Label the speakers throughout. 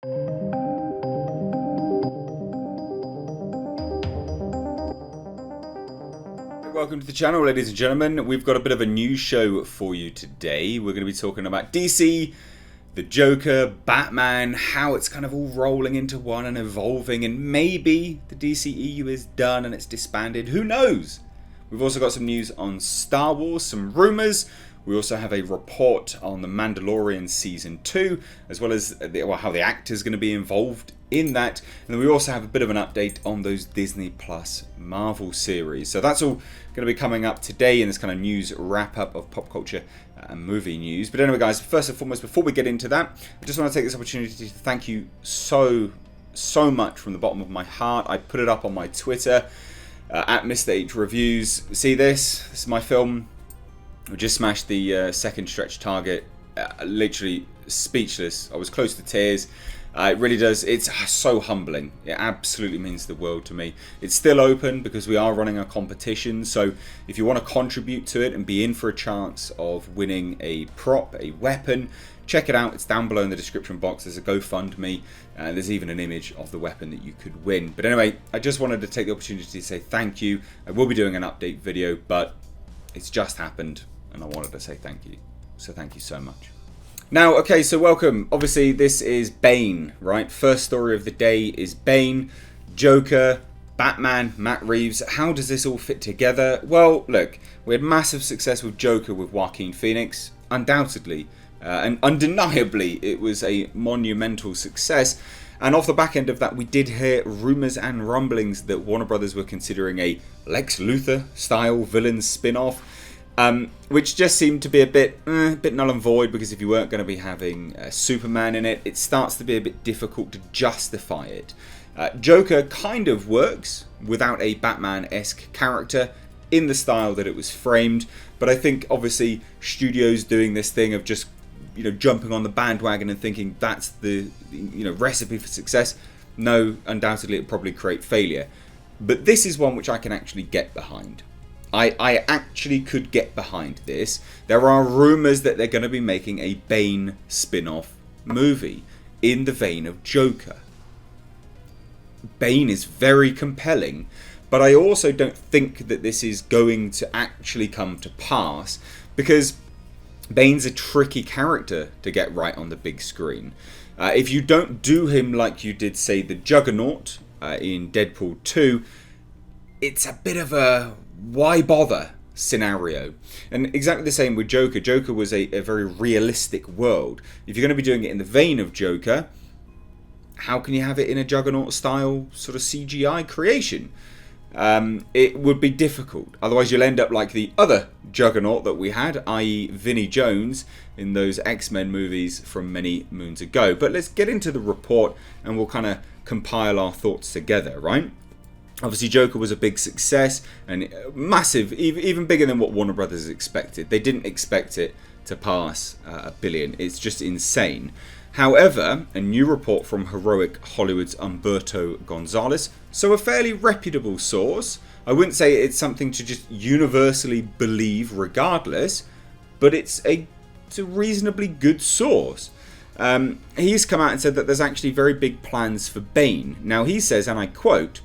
Speaker 1: Welcome to the channel, ladies and gentlemen. We've got a bit of a news show for you today. We're going to be talking about DC, the Joker, Batman, how it's kind of all rolling into one and evolving, and maybe the DCEU is done and it's disbanded. Who knows? We've also got some news on Star Wars, some rumours. We also have a report on The Mandalorian Season 2, as well as how the actor's going to be involved in that. And then we also have a bit of an update on those Disney Plus Marvel series. So that's all going to be coming up today in this kind of news wrap-up of pop culture and movie news. But anyway, guys, first and foremost, before we get into that, I just want to take this opportunity to thank you so much from the bottom of my heart. I put it up on my Twitter, at Mr. H Reviews. See this? This is my film. We just smashed the second stretch target. Literally speechless. I was close to tears. It really does. It's so humbling. It absolutely means the world to me. It's still open because we are running a competition. So if you want to contribute to it and be in for a chance of winning a prop, a weapon, check it out. It's down below in the description box. There's a GoFundMe. There's even an image of the weapon that you could win. But anyway, I just wanted to take the opportunity to say thank you. I will be doing an update video, but it's just happened. And I wanted to say thank you. So thank you so much. Now, okay, so welcome. Obviously, this is Bane, right? First story of the day is Bane, Joker, Batman, Matt Reeves. How does this all fit together? Well, look, we had massive success with Joker with Joaquin Phoenix, undoubtedly. And undeniably, it was a monumental success. And off the back end of that, we did hear rumours and rumblings that Warner Brothers were considering a Lex Luthor-style villain spin-off. Which just seemed to be a bit null and void, because if you weren't going to be having Superman in it, it starts to be a bit difficult to justify it. Joker kind of works without a Batman-esque character in the style that it was framed, but I think obviously studios doing this thing of just jumping on the bandwagon and thinking that's the recipe for success. No, undoubtedly it probably create failure, but this is one which I can actually get behind. I actually could get behind this. There are rumours that they're going to be making a Bane spin-off movie in the vein of Joker. Bane is very compelling, but I also don't think that this is going to actually come to pass, because Bane's a tricky character to get right on the big screen. If you don't do him like you did, say, the Juggernaut in Deadpool 2, it's a bit of a why bother scenario. And exactly the same with Joker. Joker was a very realistic world. If you're going to be doing it in the vein of Joker, how can you have it in a Juggernaut style sort of CGI creation? It would be difficult. Otherwise you'll end up like the other Juggernaut that we had, i.e. Vinnie Jones in those X-Men movies from many moons ago. But let's get into the report and we'll kind of compile our thoughts together, right? Obviously, Joker was a big success and massive, even bigger than what Warner Brothers expected. They didn't expect it to pass $1 billion. It's just insane. However, a new report from Heroic Hollywood's Humberto Gonzalez, so a fairly reputable source. I wouldn't say it's something to just universally believe regardless, but it's a reasonably good source. He's come out and said that there's actually very big plans for Bane. Now, he says, and I quote,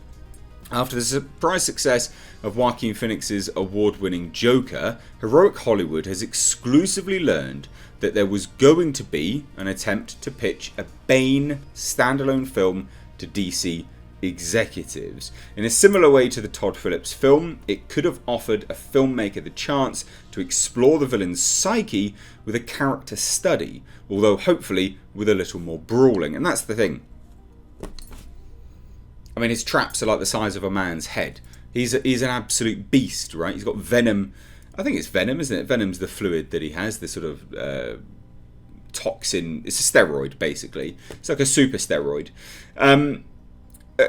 Speaker 1: "After the surprise success of Joaquin Phoenix's award-winning Joker, Heroic Hollywood has exclusively learned that there was going to be an attempt to pitch a Bane standalone film to DC executives. In a similar way to the Todd Phillips film, it could have offered a filmmaker the chance to explore the villain's psyche with a character study, although hopefully with a little more brawling." And that's the thing. I mean, his traps are like the size of a man's head. He's an absolute beast, right? He's got venom. I think it's venom, isn't it? Venom's the fluid that he has, this sort of toxin. It's a steroid, basically. It's like a super steroid.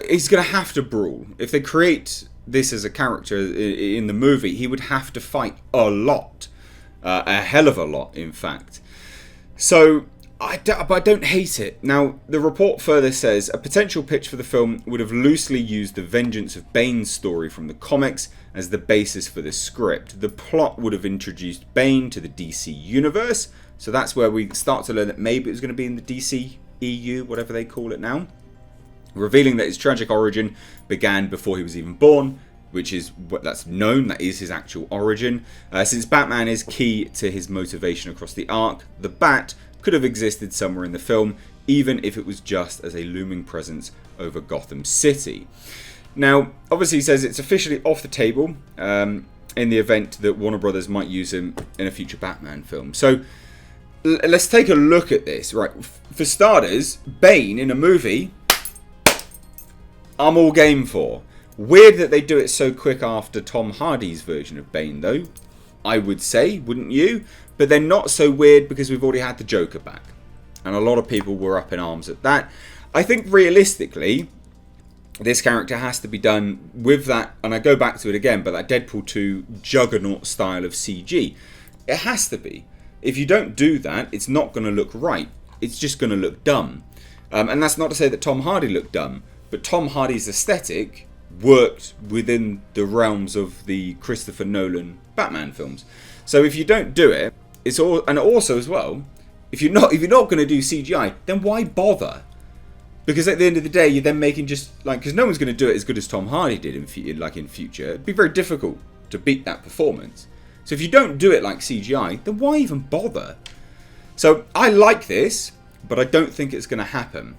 Speaker 1: He's going to have to brawl. If they create this as a character in the movie, he would have to fight a lot. A hell of a lot, in fact. So but I don't hate it. Now, the report further says a potential pitch for the film would have loosely used the Vengeance of Bane's story from the comics as the basis for the script. The plot would have introduced Bane to the DC universe, so that's where we start to learn that maybe it was going to be in the DC DCEU, whatever they call it now, revealing that his tragic origin began before he was even born, which is what that's known, that is his actual origin. Since Batman is key to his motivation across the arc, the Bat could have existed somewhere in the film, even if it was just as a looming presence over Gotham City. Now, obviously he says it's officially off the table in the event that Warner Brothers might use him in a future Batman film. So let's take a look at this. Right, for starters, Bane in a movie, I'm all game for. Weird that they do it so quick after Tom Hardy's version of Bane, though, I would say, wouldn't you? But they're not so weird because we've already had the Joker back. And a lot of people were up in arms at that. I think realistically, this character has to be done with that, and I go back to it again, but that Deadpool 2 Juggernaut style of CG. It has to be. If you don't do that, it's not going to look right. It's just going to look dumb. And that's not to say that Tom Hardy looked dumb, but Tom Hardy's aesthetic worked within the realms of the Christopher Nolan Batman films. So if you don't do it, it's all, and also as well, if you're not going to do CGI, then why bother? Because at the end of the day, you're then making just like, because no one's going to do it as good as Tom Hardy did in future. It'd be very difficult to beat that performance. So if you don't do it like CGI, then why even bother? So I like this, but I don't think it's going to happen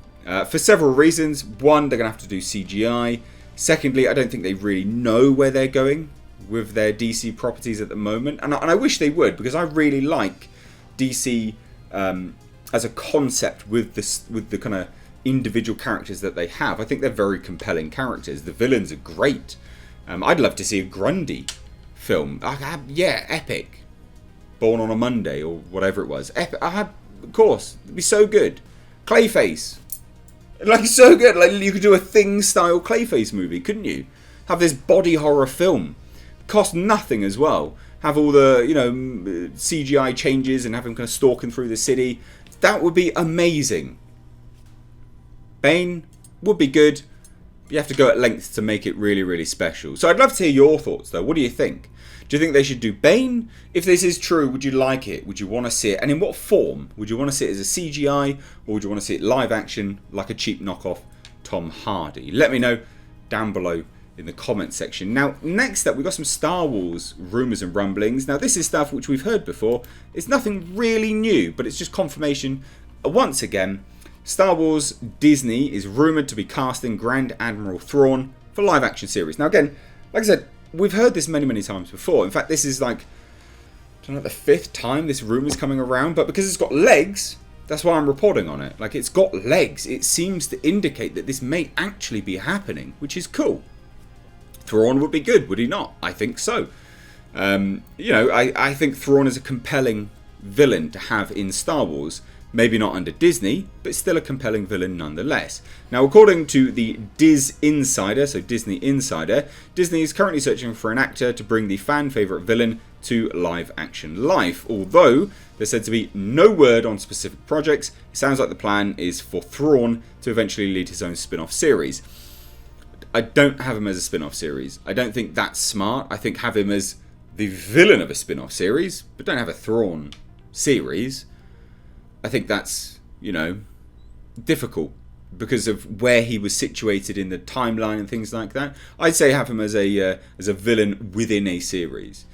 Speaker 1: for several reasons. One, they're going to have to do CGI. Secondly, I don't think they really know where they're going with their DC properties at the moment. And I wish they would, because I really like DC as a concept with the kind of individual characters that they have. I think they're very compelling characters. The villains are great. I'd love to see a Grundy film. Yeah, epic. Born on a Monday or whatever it was. Epic. Of course. It'd be so good. Clayface. Like, so good. Like, you could do a Thing-style Clayface movie, couldn't you? Have this body horror film. Cost nothing as well. Have all the, CGI changes and have him kind of stalking through the city. That would be amazing. Bane would be good. You have to go at lengths to make it really, really special. So I'd love to hear your thoughts, though. What do you think? Do you think they should do Bane? If this is true, would you like it? Would you want to see it? And in what form? Would you want to see it as a CGI? Or would you want to see it live action, like a cheap knockoff Tom Hardy? Let me know down below in the comments section. Now, next up, we've got some Star Wars rumours and rumblings. Now, this is stuff which we've heard before. It's nothing really new, but it's just confirmation. Once again, Star Wars Disney is rumoured to be casting Grand Admiral Thrawn for live action series. Now, again, like I said, we've heard this many, many times before. In fact, this is like, I don't know, the 5th time this rumour's coming around. But because it's got legs, that's why I'm reporting on it. Like, it's got legs. It seems to indicate that this may actually be happening, which is cool. Thrawn would be good, would he not? I think so. I think Thrawn is a compelling villain to have in Star Wars. Maybe not under Disney, but still a compelling villain nonetheless. Now, according to the Diz Insider, so Disney Insider, Disney is currently searching for an actor to bring the fan favourite villain to live action life. Although there's said to be no word on specific projects, it sounds like the plan is for Thrawn to eventually lead his own spin-off series. I don't have him as a spin-off series. I don't think that's smart. I think have him as the villain of a spin-off series, but don't have a Thrawn series. I think that's, difficult because of where he was situated in the timeline and things like that. I'd say have him as a villain within a series.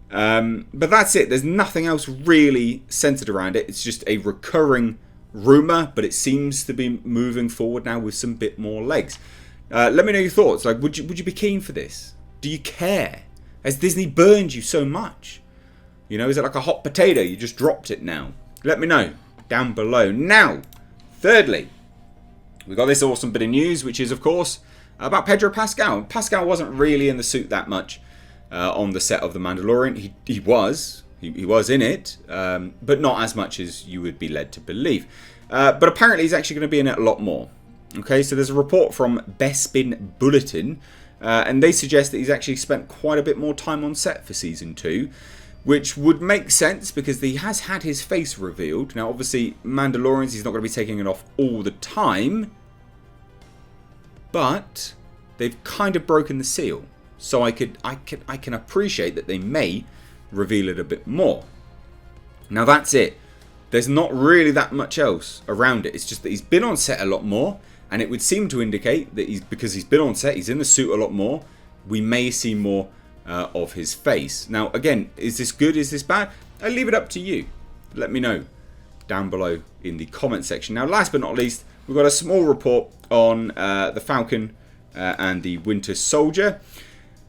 Speaker 1: But that's it. There's nothing else really centered around it. It's just a recurring rumor, but it seems to be moving forward now with some bit more legs. Let me know your thoughts. Like, would you be keen for this? Do you care? Has Disney burned you so much? Is it like a hot potato? You just dropped it now. Let me know down below. Now, thirdly, we got this awesome bit of news, which is, of course, about Pedro Pascal. Pascal wasn't really in the suit that much on the set of The Mandalorian. He was in it, but not as much as you would be led to believe. But apparently he's actually going to be in it a lot more. Okay, so there's a report from Bespin Bulletin, and they suggest that he's actually spent quite a bit more time on set for Season 2, which would make sense because he has had his face revealed. Now, obviously, Mandalorians, he's not going to be taking it off all the time, but they've kind of broken the seal. So I can appreciate that they may reveal it a bit more. Now, that's it There's not really that much else around it. It's just that he's been on set a lot more, and it would seem to indicate that because he's been on set, he's in the suit a lot more, we may see more of his face. Now, again, is this good? Is this bad? I leave it up to you. Let me know down below in the comment section. Now, last but not least, we've got a small report on the Falcon and the Winter Soldier.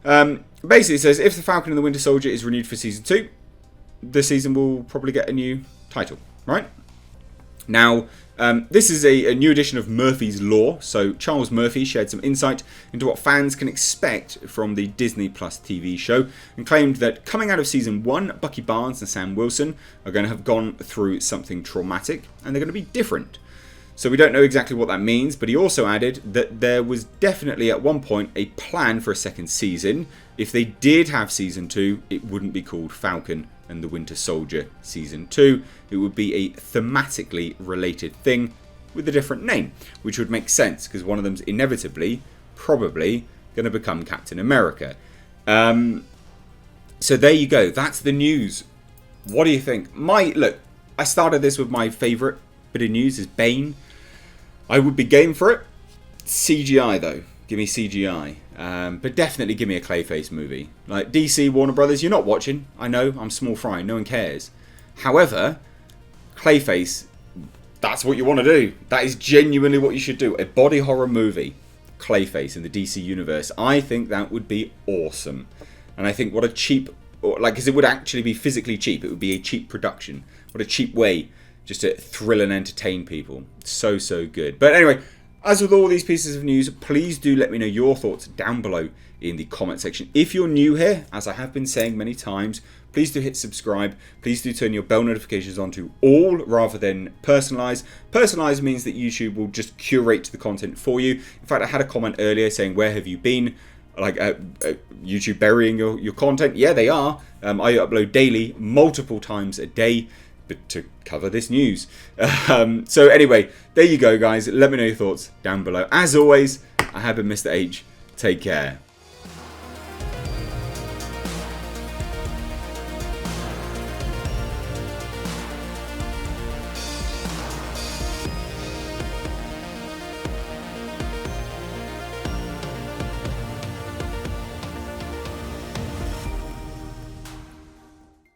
Speaker 1: Basically, it says if the Falcon and the Winter Soldier is renewed for Season 2, the season will probably get a new title, right? Now, this is a new edition of Murphy's Law. So Charles Murphy shared some insight into what fans can expect from the Disney Plus TV show and claimed that coming out of Season 1, Bucky Barnes and Sam Wilson are going to have gone through something traumatic and they're going to be different. So we don't know exactly what that means, but he also added that there was definitely at one point a plan for a second season. If they did have Season 2, it wouldn't be called Falcon and the Winter Soldier Season 2. It would be a thematically related thing with a different name, which would make sense because one of them's inevitably, probably, going to become Captain America. So there you go. That's the news. What do you think? Look, I started this with my favourite bit of news is Bane. I would be game for it. CGI though. Give me CGI. But definitely give me a Clayface movie. Like DC, Warner Brothers, you're not watching. I know, I'm small fry. No one cares. However, Clayface, that's what you want to do. That is genuinely what you should do. A body horror movie. Clayface in the DC universe. I think that would be awesome. And I think what a cheap, because it would actually be physically cheap. It would be a cheap production. What a cheap way just to thrill and entertain people. So, so good. But anyway, as with all these pieces of news, please do let me know your thoughts down below in the comment section. If you're new here, as I have been saying many times, please do hit subscribe. Please do turn your bell notifications on to all rather than personalize. Personalize means that YouTube will just curate the content for you. In fact, I had a comment earlier saying, where have you been? Like YouTube burying your content. Yeah, they are. I upload daily, multiple times a day, but to cover this news. So anyway, there you go, guys. Let me know your thoughts down below. As always, I have been Mr. H. Take care.